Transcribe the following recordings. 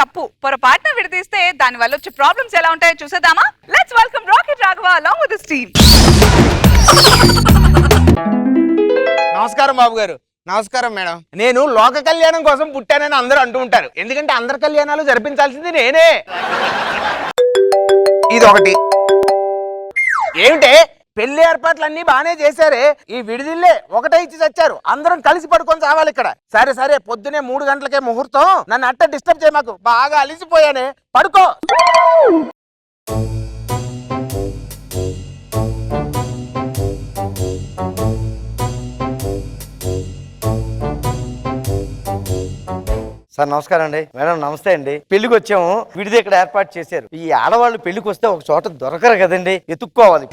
తప్పు పొరపాటున విడదీస్తే దాని వల్ల వచ్చే ప్రాబ్లమ్స్ ఎలా ఉంటాయో చూసేద్దామా? Let's welcome rocket Raghava along with his team. నమస్కారం బాబు గారు. నమస్కారం మేడం. నేను లోక కళ్యాణం కోసం పుట్టానని అందరూ అంటూ ఉంటారు. ఎందుకంటే అందరి కళ్యాణాలు జరిపించాల్సింది నేనే. ఇదొకటి. ఏమిటే పెళ్లి ఏర్పాట్లన్నీ బానే చేశారే, ఈ విడిదిల్లే ఒకటే ఇచ్చి చచ్చారు. అందరం కలిసి పడుకొని చావాలి ఇక్కడ. సరే సరే, పొద్దునే 3 గంటలకే ముహూర్తం. నన్ను అట్ట డిస్టర్బ్ చేయమాకు, బాగా అలిసిపోయానే. పడుకో. సార్ నమస్కారం అండి. మేడం నమస్తే అండి. పెళ్లికి వచ్చాము, విడిది ఇక్కడ ఏర్పాటు చేశారు. ఈ ఆడవాళ్ళు పెళ్లికి వస్తే ఒక చోట దొరకరు కదండి, ఎత్తుక్కోవాలి.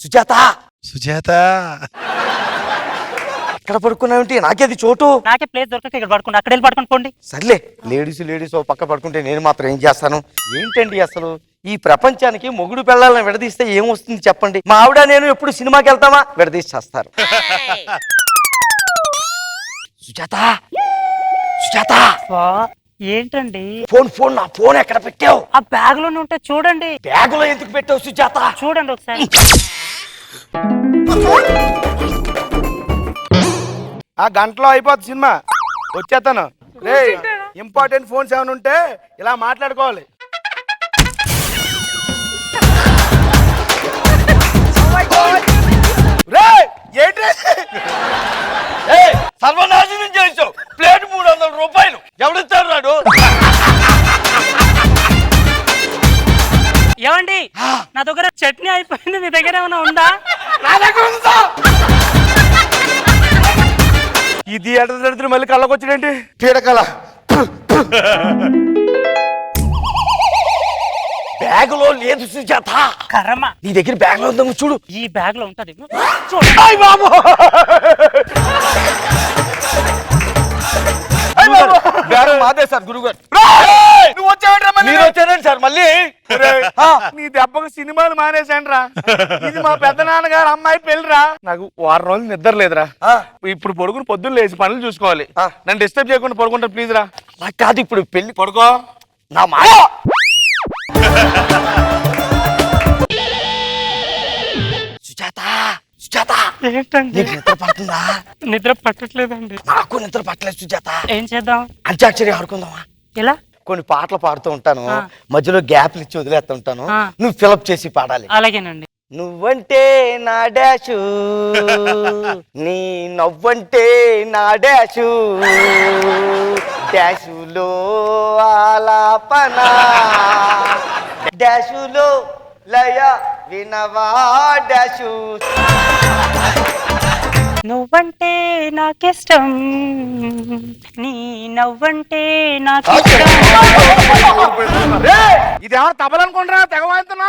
సుజాత సుజాత ఇక్కడ పడుకున్నావేంటి? నాకేది చోటు. నాకే ప్లేస్ దొరకక ఇక్కడ పడుకుంటా, అక్కడ వెళ్ళి పడుకొని పోండి. సర్లే, లేడీస్ ఓ పక్క పడుకుంటే నేను మాత్రం ఏం చేస్తాను? ఏంటండి అసలు ఈ ప్రపంచానికి మొగుడు పెళ్ళాలను విడదీస్తే ఏమొస్తుంది చెప్పండి? మా ఆవిడ నేను ఎప్పుడు సినిమాకి వెళ్తామా, విడదీసి చేస్తారు. సుజాత సుజాత ఏంటండి ఫోన్ నా ఫోన్ ఎక్కడ పెట్టావు? ఆ బ్యాగ్ లోనే ఉంటే చూడండి. బ్యాగ్ లో ఎందుకు పెట్టావు సుజాత? చూడండి ఒకసారి. ఆ గంటలో అయిపోద్ది సినిమా, వచ్చేస్తాను. ఇంపార్టెంట్ ఫోన్స్ ఏమైనా ఉంటే ఇలా మాట్లాడుకోవాలి. సర్వనాశనం చేసావు. ప్లేట్ 300 రూపాయలు ఎవడిస్తారు రాడు? ఏమండి, నా దగ్గర చట్నీ అయిపోయింది, మీ దగ్గర ఏమైనా ఉందా? నా దగ్గర ఉందా? ఇది ఎడ మళ్ళీ కళ్ళకి వచ్చిందేంటి? పీడకల బ్యాగ్ లో లేదు సుజాత. కర్మ, నీ దగ్గర బ్యాగ్ లో ఉందాము చూడు. ఈ బ్యాగ్ లో ఉంటది. మాదే సార్ గురుగారు. నువ్వు వచ్చావేంట్రా? మీరు వచ్చారండి సార్ మళ్ళీ. నీ దెబ్బకు సినిమాలు మానేశానురా. ఇది మా పెద్ద నాన్నగారు అమ్మాయి పెళ్ళిరా. నాకు వారం రోజులు నిద్ర లేదురా. ఇప్పుడు పడుకుని పొద్దున్న లేచి పనులు చూసుకోవాలి. నన్ను డిస్టర్బ్ చేయకుండా పడుకుంటా ప్లీజ్ రా. నాకు కాదు, ఇప్పుడు పెళ్లి. పడుకో. నా మాట. సుజాత సుజాత, ఏంటండి నిద్ర పడుతుందా? నిద్ర పట్టట్లేదండి. నాకు నిద్ర పట్టలేదు సుజాత. ఏం చేద్దాం? అంత్యాక్షరి ఆడుకుందామా? ఎలా? కొన్ని పాటలు పాడుతూ ఉంటాను, మధ్యలో గ్యాప్లు ఇచ్చి వదిలేస్తుంటాను. నువ్వు ఫిలప్ చేసి పాడాలి. అలాగేనండి. నువ్వంటే నా డాషు, నీ నవ్వంటే నా డాషు, డాషులో ఆలాపన, డాషులో లయ వినవా డాషు. నువ్వంటే నాకిష్టం, నీ నవ్వంటే నాకిష్టం. ఇదేమన్నా తబలనుకుంటున్నా? తెగవాయిస్తున్నా.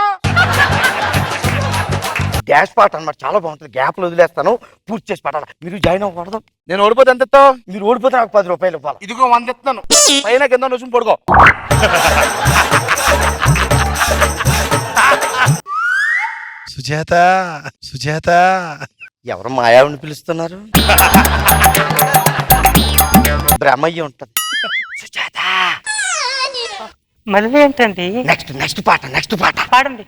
డాష్ పాట అన్నమాట, చాలా బాగుంటుంది. గ్యాప్లు వదిలేస్తాను, పూర్తి చేసి పాడాలి. మీరు జాయిన్ అవ్వకూడదు. నేను ఓడిపోతే ఎంత ఇస్తావు? మీరు ఓడిపోతే నాకు 10 రూపాయలు ఇవ్వాలి. ఇదిగో 100 ఇస్తాను. పైన కింద నుంచి పడుకో. సుజాత సుజాత ఎవరు మాయావిని పిలుస్తున్నారు? బ్రహ్మయ్య ఉంటుంది. సుజాత మళ్ళీ ఏంటండి? నెక్స్ట్ పాట పాడండి.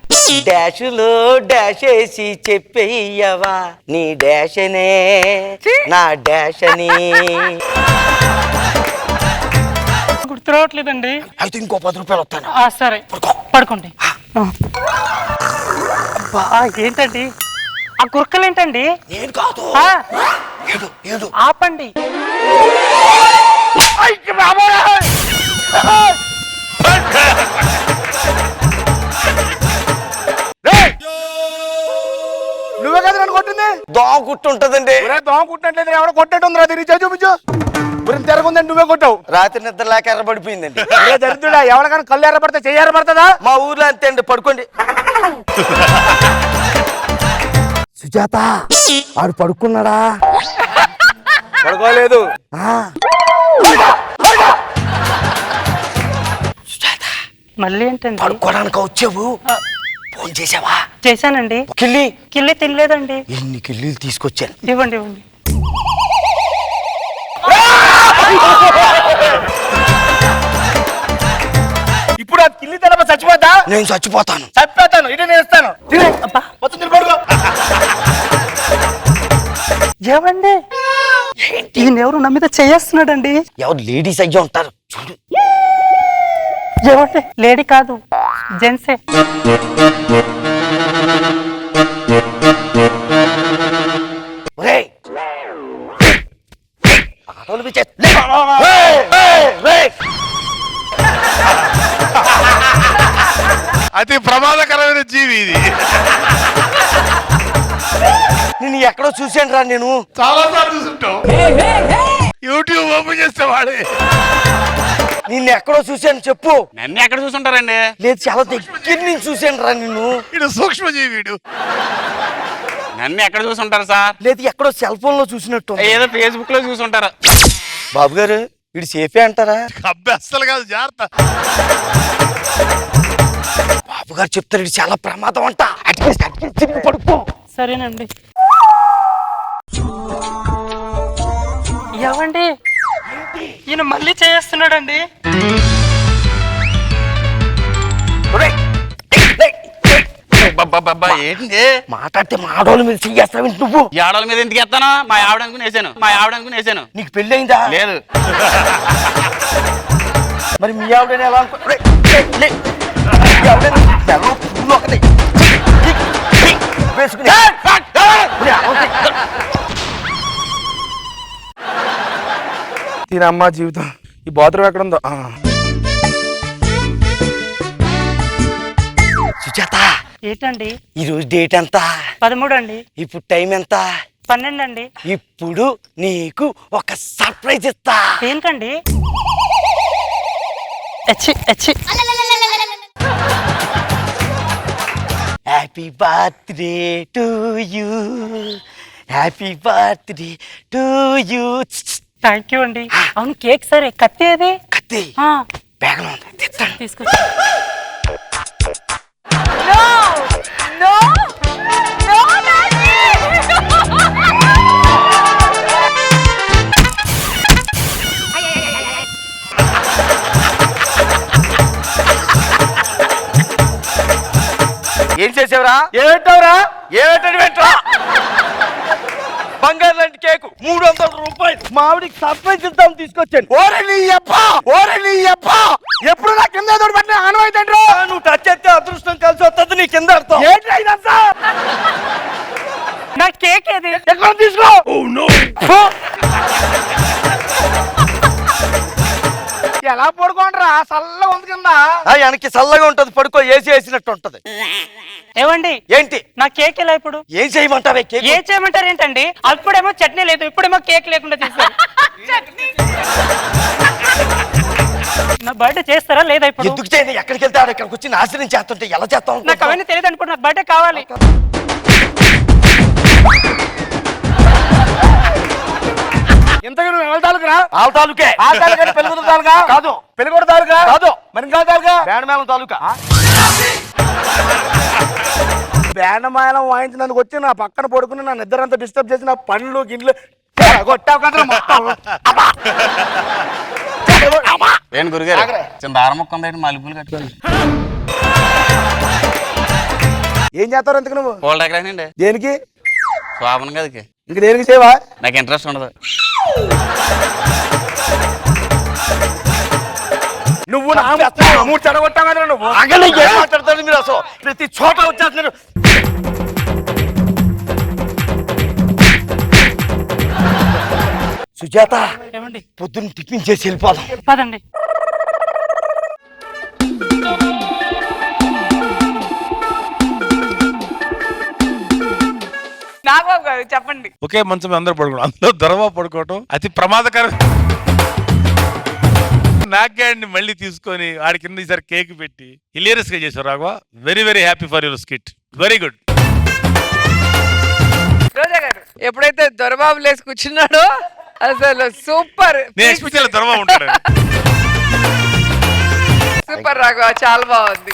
డాషులో డాష్ వేసి చెప్పేయవా, నీ డాషనే నా డాషని. గుర్తు రావట్లేదండి. అయితే ఇంకో 10 రూపాయలు వస్తాను. సరే పడుకోండి. ఏంటండి ఆ గుర్కలు? ఏంటండి? నేను కాదు, ఏడు ఆపండి. నువ్వే కదా నన్ను కొట్టింది? దోమ కుట్టుంటదండి. దోమ కుట్టినట్లేదు, ఎవడో కొట్టేట్టుందిరా. తిరిగి చూపించు. తిరగుందండి, నువ్వే కొట్టావు. రాత్రి నిద్ర లేక ఎర్రబడిపోయిందండి. దరిద్రుడా, ఎవరికైనా కళ్ళు ఎర్రబడితే చెయ్యి ఎర్రబడుతుందా? మా ఊర్లో అంతే అండి. పడుకోండి. సుజాత ఆడు పడుకున్నాడా? పడుకోలేదు. సుజాత మళ్ళీ ఏంటండి? పడుకోవడానికి వచ్చావు, ఫోన్ చేసావా? చేశానండి. కిల్లి తినలేదండి. ఎన్ని కిల్లీలు తీసుకొచ్చాను. ఇవ్వండి. ఇప్పుడు ఆ కిల్లి తెలప చచ్చిపోతా నేను చచ్చిపోతాను. చచ్చిపోతాను ఇటు నేను ఇస్తాను తినే. మొత్తం తిని పడుకో. ఏమండి ఈయన ఎవరు నా మీద చేస్తున్నాడండి? ఎవరు లేడీస్ అయ్యి ఉంటారు చూడు. ఏమండి లేడీ కాదు జెంట్సే. ఒరేయ్! ఆటోలు పిచ్చే. లే! అతి ప్రమాదకరమైన జీవి ఇది. నిన్ను ఎక్కడో చూశాను రా నేను. చాలా సార్లు చూసుంటావు. యూట్యూబ్ ఓపెన్ చేస్తే వాడే. నిన్ను ఎక్కడో చూశాను చెప్పు. నన్ను ఎక్కడ చూసుంటారండి? లేదు చాలా దగ్గర నుంచి చూశాను రా నిన్ను. వీడు సూక్ష్మజీవి వీడు. నన్ను ఎక్కడ చూసుంటారు సార్? లేదు ఎక్కడో సెల్ ఫోన్ లో చూసినట్టు. ఏదో ఫేస్బుక్ లో చూసుంటారు. బాబు గారు వీడు సేఫే అంటారా? అబ్బాయి అస్సలు కాదు, జాగ్రత్త. బాబు గారు చెప్తారు ఇది చాలా ప్రమాదం అంట. అట్లీస్ట్ పడుకో. సరేనండి. ఏమండి ఈయన మళ్ళీ చేస్తున్నాడండి. ఒరేయ్! అబ్బబ్బబ్బబ్బా, ఏంటి మాట్లాడితే మా ఆడవాళ్ళు మీద చెయ్యేస్తావు నువ్వు. ఈ ఆడవాళ్ళ మీద ఎందుకు ఎత్తాను? మా ఆవిడ అనుకుని వేసాను. నీకు పెళ్ళి అయిందా? లేదు. మరి మీ ఆవిడని ఎలా అనుకో. ఒరేయ్! లే! మీ ఆవిడని బెల్లం పువ్వులు ఒకటి వేసుకుని. ఒరేయ్, అవతలి. తినమ్మా జీవితం. ఈ బాత్రూమ్ ఎక్కడ ఉందో. సుజాత ఏంటండి? ఈ రోజు డేట్ ఎంత? 13 అండి. ఇప్పుడు టైం ఎంత? 12 అండి. ఇప్పుడు నీకు ఒక సర్ప్రైజ్ ఇస్తా. దేనికండి? ఎచ్చి ఎచ్చి. Happy birthday to you. Happy birthday to you. Thank you అండి. అవును కేక్ సరే కత్తి ఏది? కత్తి ఆ, బ్యాగ్లో ఉంది. తెస్తాను. తీసుకొచ్చి. No! No! No, Daddy! ఏం చేసావురా? ఏమిటవురా? ఏమిటా? బంగారు లాంటి కేకు 300 రూపాయలు. మావిడికి సర్ప్రైజ్ ఇద్దాం తీసుకొచ్చాను. ఎప్పుడు నా కింద ఎదురు పెట్టిన ఆనవాయితండ్రు. నువ్వు టచ్ చేస్తే అదృష్టం కలిసి వస్తుంది. నీ కింద అర్థం ఏంటి ఇదంతా? నా కేక్ ఏది? ఎక్కడ తీసుకో. ఎలా పడుకోండ్రా? చల్లగా ఉంది కింద. వెనక్కి చల్లగా ఉంటది. పడుకో. ఏసీ వేసినట్టు ఉంటది. ఏవండి ఏంటి నా కేక్ ఎలా ఇప్పుడు? ఏం చేయమంటావే కేక్? ఏం చేయమంటారు ఏంటండి? అప్పుడేమో చట్నీ లేదు, ఇప్పుడేమో కేక్ లేకుండా చేస్తారు. నా బర్త్డే చేస్తారా లేదా ఇప్పుడు? ఎందుకు చేయండి? ఎక్కడికి వెళ్తే ఇక్కడికి వచ్చి నాశనం చేస్తుంటే ఎలా చేస్తాం? నాకు అవన్నీ తెలియదు అనుకో. నాకు బర్త్డే కావాలి. ఇంతకు నువ్వు ఎవరి తాలూకురా? ఆల తాలూకే. ఆ తాలూకా పెళ్ళికూతురు తాలూకా? కాదు. పెళ్ళికూతురు తాలూకా? కాదు. మరి ఇంకా తాలూకా? బ్యాండ్ మేళం తాలూకా. బ్యాండమాయలం వాయించినందుకు వచ్చి నా పక్కన పడుకుని నా నిద్రంతా డిస్టర్బ్ చేసి నా పండ్లు గిండ్లు కొట్టావు కదా మొత్తం. ఏంటి గురుగారు చిన్న దారం మొక్క ఉంది, మలుపులు కట్టుకోండి. ఏం చేస్తావు ఎందుకు నువ్వు? పూల డెకరేషన్ అండి. దేనికి? శోభన గదికి. ఇంక దేనికి చేయవా? నాకు ఇంట్రెస్ట్ ఉండదు. నువ్వు నా మూడు చెడగొట్టావు కదా నువ్వు. అగలే ఏం మాట్లాడతారు మీరు? అసలు ప్రతి చోట వచ్చేస్తున్నారు. సుజాత ఏమండి పొద్దున్న టిఫిన్ చేసి వెళ్ళిపోదాం. పదండి. నాగబాబు గారు చెప్పండి. ఒకే మంచం మీద అందరూ పడుకోవడం, అందులో దొరవ పడుకోవటం అతి ప్రమాదకరం. నాగ్గాడిని మళ్ళీ తీసుకొని ఆడి కింద ఈసారి కేక్ పెట్టి హిలేరియస్ గా చేశారు Raghava. Very very happy for your skit. Very good. Roja గారు ఎప్పుడైతే దొరబాబు లేసి కూర్చున్నాడో అసలు సూపర్. నేను ఎక్స్పెక్ట్ చేయాలి దొరవ ఉంటాడు. సూపర్ రాఘవ, చాలా బాగుంది.